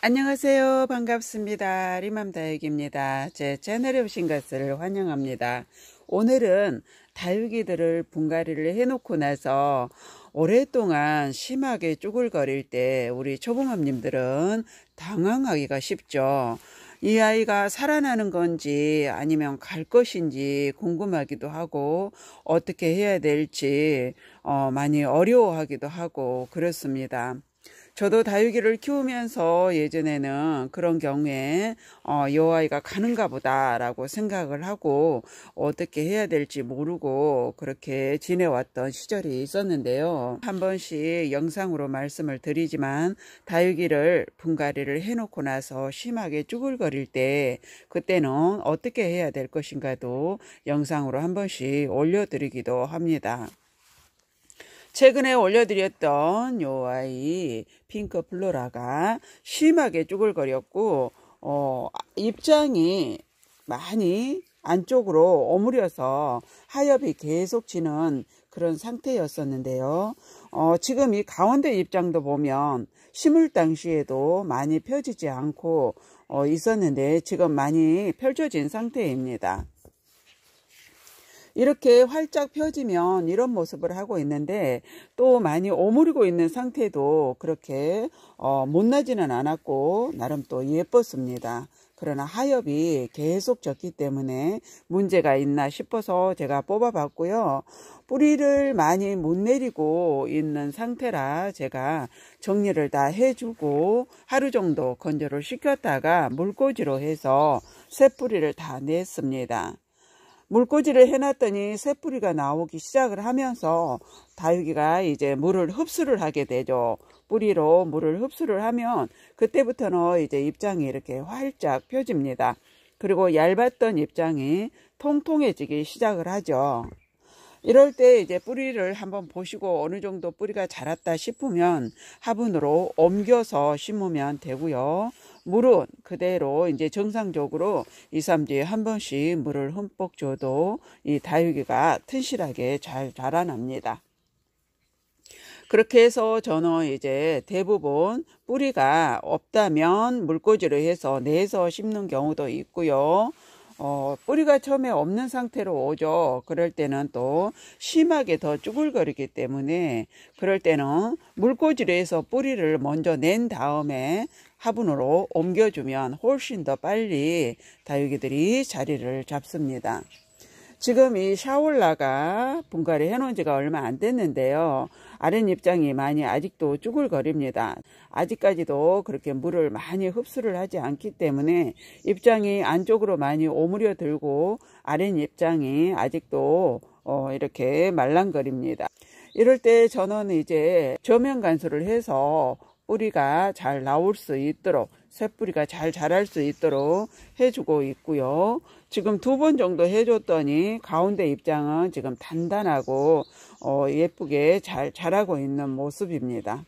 안녕하세요. 반갑습니다. 리맘다육입니다. 제 채널에 오신 것을 환영합니다. 오늘은 다육이들을 분갈이를 해놓고 나서 오랫동안 심하게 쭈글거릴 때 우리 초봉업님들은 당황하기가 쉽죠. 이 아이가 살아나는 건지 아니면 갈 것인지 궁금하기도 하고 어떻게 해야 될지 많이 어려워하기도 하고 그렇습니다. 저도 다육이를 키우면서 예전에는 그런 경우에 이 아이가 가는가 보다 라고 생각을 하고 어떻게 해야 될지 모르고 그렇게 지내왔던 시절이 있었는데요. 한 번씩 영상으로 말씀을 드리지만 다육이를 분갈이를 해놓고 나서 심하게 쭈글거릴 때 그때는 어떻게 해야 될 것인가도 영상으로 한 번씩 올려드리기도 합니다. 최근에 올려드렸던 요 아이 핑크 플로라가 심하게 쭈글거렸고 입장이 많이 안쪽으로 오므려서 하엽이 계속 지는 그런 상태였었는데요. 지금 이 가운데 입장도 보면 심을 당시에도 많이 펴지지 않고 있었는데 지금 많이 펼쳐진 상태입니다. 이렇게 활짝 펴지면 이런 모습을 하고 있는데 또 많이 오므리고 있는 상태도 그렇게 못나지는 않았고 나름 또 예뻤습니다. 그러나 하엽이 계속 졌기 때문에 문제가 있나 싶어서 제가 뽑아봤고요. 뿌리를 많이 못 내리고 있는 상태라 제가 정리를 다 해주고 하루 정도 건조를 시켰다가 물꽂이로 해서 새 뿌리를 다 냈습니다. 물꽂이를 해놨더니 새뿌리가 나오기 시작을 하면서 다육이가 이제 물을 흡수를 하게 되죠. 뿌리로 물을 흡수를 하면 그때부터는 이제 입장이 이렇게 활짝 펴집니다. 그리고 얇았던 입장이 통통해지기 시작을 하죠. 이럴 때 이제 뿌리를 한번 보시고 어느 정도 뿌리가 자랐다 싶으면 화분으로 옮겨서 심으면 되고요. 물은 그대로 이제 정상적으로 2, 3주에 한 번씩 물을 흠뻑 줘도 이 다육이가 튼실하게 잘 자라납니다. 그렇게 해서 저는 이제 대부분 뿌리가 없다면 물꽂이로 해서 내서 심는 경우도 있고요. 뿌리가 처음에 없는 상태로 오죠. 그럴 때는 또 심하게 더 쭈글거리기 때문에 그럴 때는 물꽂이로 해서 뿌리를 먼저 낸 다음에 화분으로 옮겨주면 훨씬 더 빨리 다육이들이 자리를 잡습니다. 지금 이 샤올라가 분갈이 해놓은 지가 얼마 안 됐는데요. 아랫입장이 많이 아직도 쭈글거립니다. 아직까지도 그렇게 물을 많이 흡수를 하지 않기 때문에 입장이 안쪽으로 많이 오므려 들고 아랫입장이 아직도 이렇게 말랑거립니다. 이럴 때 저는 이제 저면 간수를 해서 뿌리가 잘 나올 수 있도록 새뿌리가 잘 자랄 수 있도록 해주고 있고요. 지금 2번 정도 해줬더니 가운데 입장은 지금 단단하고 예쁘게 잘 자라고 있는 모습입니다.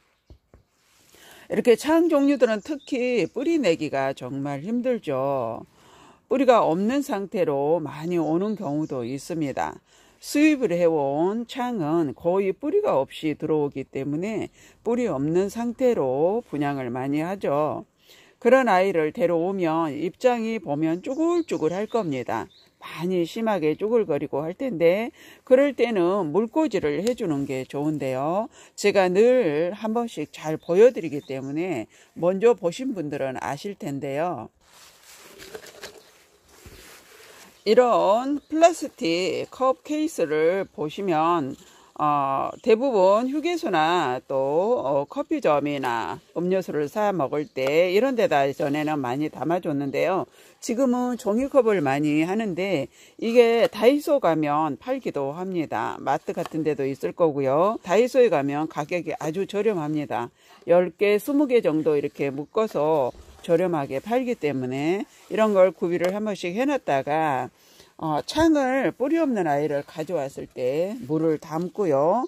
이렇게 차흥 종류들은 특히 뿌리 내기가 정말 힘들죠. 뿌리가 없는 상태로 많이 오는 경우도 있습니다. 수입을 해온 창은 거의 뿌리가 없이 들어오기 때문에 뿌리 없는 상태로 분양을 많이 하죠. 그런 아이를 데려오면 입장이 보면 쭈글쭈글 할 겁니다. 많이 심하게 쭈글거리고 할 텐데 그럴 때는 물꽂이를 해주는 게 좋은데요. 제가 늘 한 번씩 잘 보여드리기 때문에 먼저 보신 분들은 아실 텐데요. 이런 플라스틱 컵 케이스를 보시면 대부분 휴게소나 또 커피점이나 음료수를 사 먹을 때 이런 데다 전에는 많이 담아줬는데요. 지금은 종이컵을 많이 하는데 이게 다이소 가면 팔기도 합니다. 마트 같은 데도 있을 거고요. 다이소에 가면 가격이 아주 저렴합니다. 10개, 20개 정도 이렇게 묶어서 저렴하게 팔기 때문에 이런 걸 구비를 한 번씩 해놨다가 창을 뿌리 없는 아이를 가져왔을 때 물을 담고요.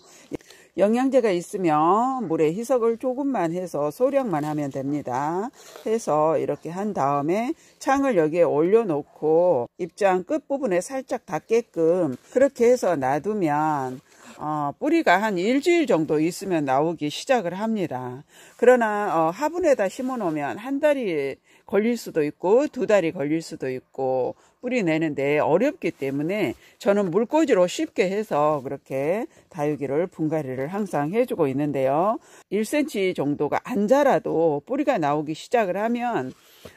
영양제가 있으면 물에 희석을 조금만 해서 소량만 하면 됩니다. 해서 이렇게 한 다음에 창을 여기에 올려놓고 입장 끝부분에 살짝 닿게끔 그렇게 해서 놔두면 뿌리가 한 일주일 정도 있으면 나오기 시작을 합니다. 그러나 화분에다 심어 놓으면 한 달이 걸릴 수도 있고 2달이 걸릴 수도 있고 뿌리 내는데 어렵기 때문에 저는 물꽂이로 쉽게 해서 그렇게 다육이를 분갈이를 항상 해주고 있는데요. 1cm 정도가 안 자라도 뿌리가 나오기 시작을 하면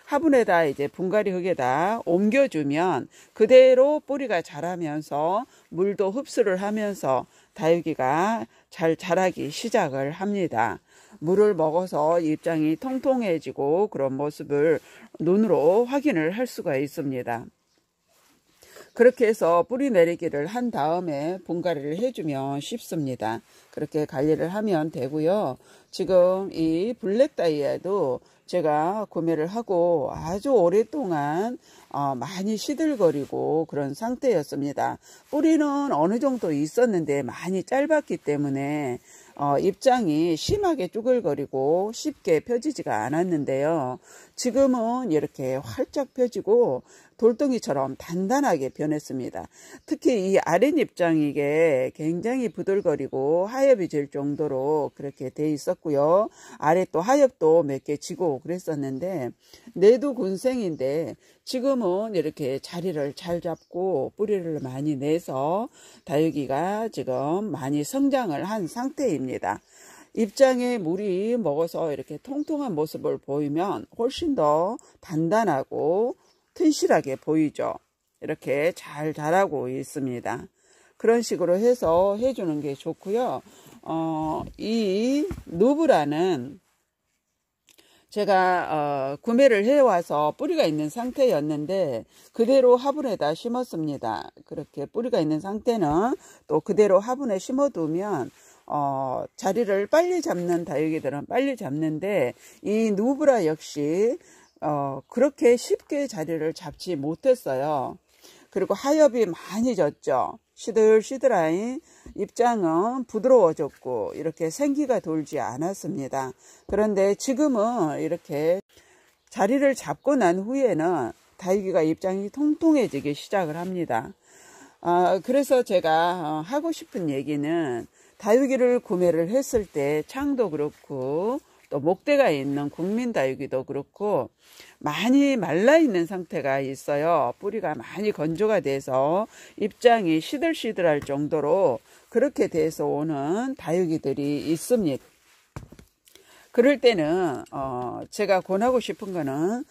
화분에다 이제 분갈이 흙에다 옮겨주면 그대로 뿌리가 자라면서 물도 흡수를 하면서 다육이가 잘 자라기 시작을 합니다. 물을 먹어서 잎장이 통통해지고 그런 모습을 눈으로 확인을 할 수가 있습니다. 그렇게 해서 뿌리 내리기를 한 다음에 분갈이를 해주면 쉽습니다. 그렇게 관리를 하면 되고요. 지금 이 블랙 다이아도 제가 구매를 하고 아주 오랫동안 많이 시들거리고 그런 상태였습니다. 뿌리는 어느 정도 있었는데 많이 짧았기 때문에 잎장이 심하게 쭈글거리고 쉽게 펴지지가 않았는데요. 지금은 이렇게 활짝 펴지고 돌덩이처럼 단단하게 변했습니다. 특히 이 아랫잎장이 이게 굉장히 부들거리고 하엽이 질 정도로 그렇게 돼 있었고요. 아래 또 하엽도 몇 개 지고 그랬었는데 내두군생인데 지금은 이렇게 자리를 잘 잡고 뿌리를 많이 내서 다육이가 지금 많이 성장을 한 상태입니다. 잎장에 물이 먹어서 이렇게 통통한 모습을 보이면 훨씬 더 단단하고 튼실하게 보이죠. 이렇게 잘 자라고 있습니다. 그런 식으로 해서 해주는 게 좋고요. 이 누브라는 제가 구매를 해와서 뿌리가 있는 상태였는데 그대로 화분에다 심었습니다. 그렇게 뿌리가 있는 상태는 또 그대로 화분에 심어두면 자리를 빨리 잡는 다육이들은 빨리 잡는데 이 누브라 역시 그렇게 쉽게 자리를 잡지 못했어요. 그리고 하엽이 많이 졌죠. 시들시들한 잎장은 부드러워졌고 이렇게 생기가 돌지 않았습니다. 그런데 지금은 이렇게 자리를 잡고 난 후에는 다육이가 잎장이 통통해지기 시작을 합니다. 그래서 제가 하고 싶은 얘기는 다육이를 구매를 했을 때 창도 그렇고 또 목대가 있는 국민다육이도 그렇고 많이 말라있는 상태가 있어요. 뿌리가 많이 건조가 돼서 잎장이 시들시들할 정도로 그렇게 돼서 오는 다육이들이 있습니다. 그럴 때는 제가 권하고 싶은 거는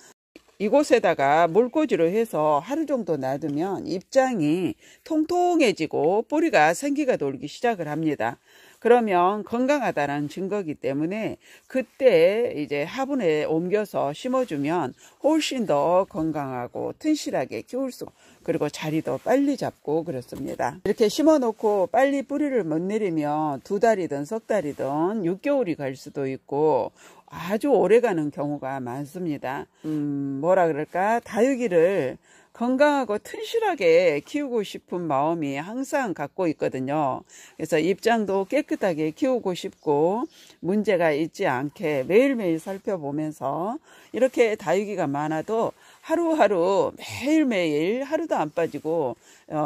이곳에다가 물꽂이로 해서 하루 정도 놔두면 잎장이 통통해지고 뿌리가 생기가 돌기 시작을 합니다. 그러면 건강하다는 증거이기 때문에 그때 이제 화분에 옮겨서 심어주면 훨씬 더 건강하고 튼실하게 키울 수, 그리고 자리도 빨리 잡고 그렇습니다. 이렇게 심어 놓고 빨리 뿌리를 못 내리면 2달이든 석 달이든 6개월이 갈 수도 있고 아주 오래 가는 경우가 많습니다. 뭐라 그럴까, 다육이를 건강하고 튼실하게 키우고 싶은 마음이 항상 갖고 있거든요. 그래서 잎장도 깨끗하게 키우고 싶고 문제가 있지 않게 매일매일 살펴보면서 이렇게 다육이가 많아도 하루하루 매일매일 하루도 안 빠지고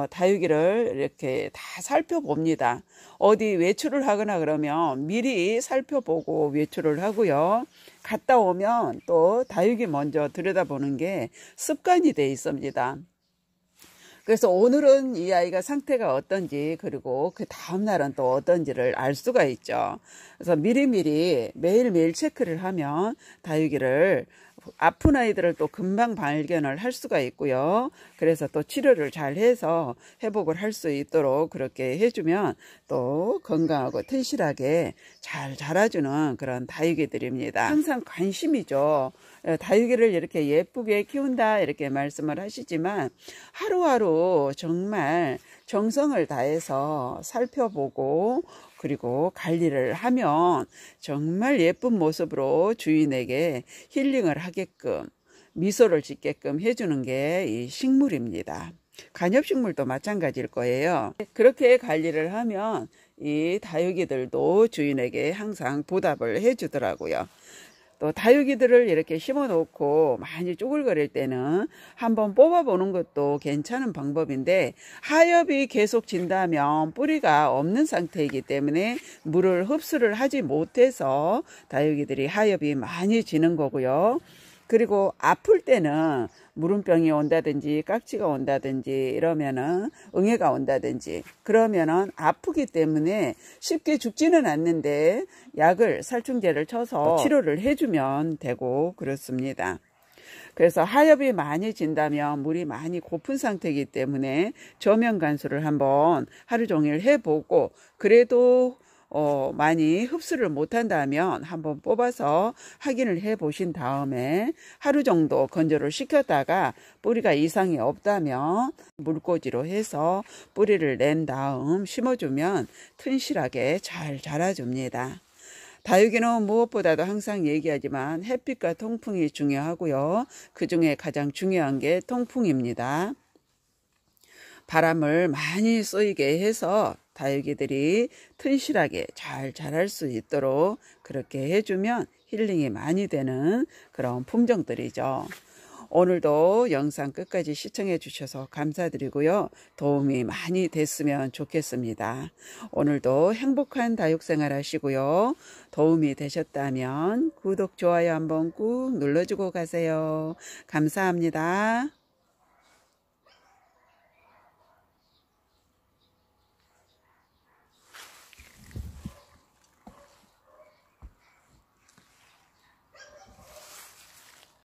다육이를 이렇게 다 살펴봅니다. 어디 외출을 하거나 그러면 미리 살펴보고 외출을 하고요. 갔다 오면 또 다육이 먼저 들여다보는 게 습관이 돼 있습니다. 그래서 오늘은 이 아이가 상태가 어떤지, 그리고 그 다음날은 또 어떤지를 알 수가 있죠. 그래서 미리미리 매일매일 체크를 하면 다육이를, 아픈 아이들을 또 금방 발견을 할 수가 있고요. 그래서 또 치료를 잘 해서 회복을 할 수 있도록 그렇게 해주면 또 건강하고 튼실하게 잘 자라주는 그런 다육이들입니다. 항상 관심이죠. 다육이를 이렇게 예쁘게 키운다 이렇게 말씀을 하시지만 하루하루 정말 정성을 다해서 살펴보고 그리고 관리를 하면 정말 예쁜 모습으로 주인에게 힐링을 하게끔 미소를 짓게끔 해주는 게 이 식물입니다. 관엽식물도 마찬가지일 거예요. 그렇게 관리를 하면 이 다육이들도 주인에게 항상 보답을 해주더라고요. 또 다육이들을 이렇게 심어 놓고 많이 쭈글거릴 때는 한번 뽑아 보는 것도 괜찮은 방법인데, 하엽이 계속 진다면 뿌리가 없는 상태이기 때문에 물을 흡수를 하지 못해서 다육이들이 하엽이 많이 지는 거고요. 그리고 아플 때는 무름병이 온다든지 깍지가 온다든지 이러면은 응애가 온다든지 그러면은 아프기 때문에 쉽게 죽지는 않는데 약을 살충제를 쳐서 치료를 해주면 되고 그렇습니다. 그래서 하엽이 많이 진다면 물이 많이 고픈 상태이기 때문에 저면 간수를 한번 하루 종일 해보고, 그래도 많이 흡수를 못한다면 한번 뽑아서 확인을 해 보신 다음에 하루 정도 건조를 시켰다가 뿌리가 이상이 없다면 물꽂이로 해서 뿌리를 낸 다음 심어주면 튼실하게 잘 자라줍니다. 다육이는 무엇보다도 항상 얘기하지만 햇빛과 통풍이 중요하고요. 그 중에 가장 중요한 게 통풍입니다. 바람을 많이 쏘이게 해서 다육이들이 튼실하게 잘 자랄 수 있도록 그렇게 해주면 힐링이 많이 되는 그런 품종들이죠. 오늘도 영상 끝까지 시청해 주셔서 감사드리고요. 도움이 많이 됐으면 좋겠습니다. 오늘도 행복한 다육생활 하시고요. 도움이 되셨다면 구독, 좋아요 한번 꾹 눌러주고 가세요. 감사합니다.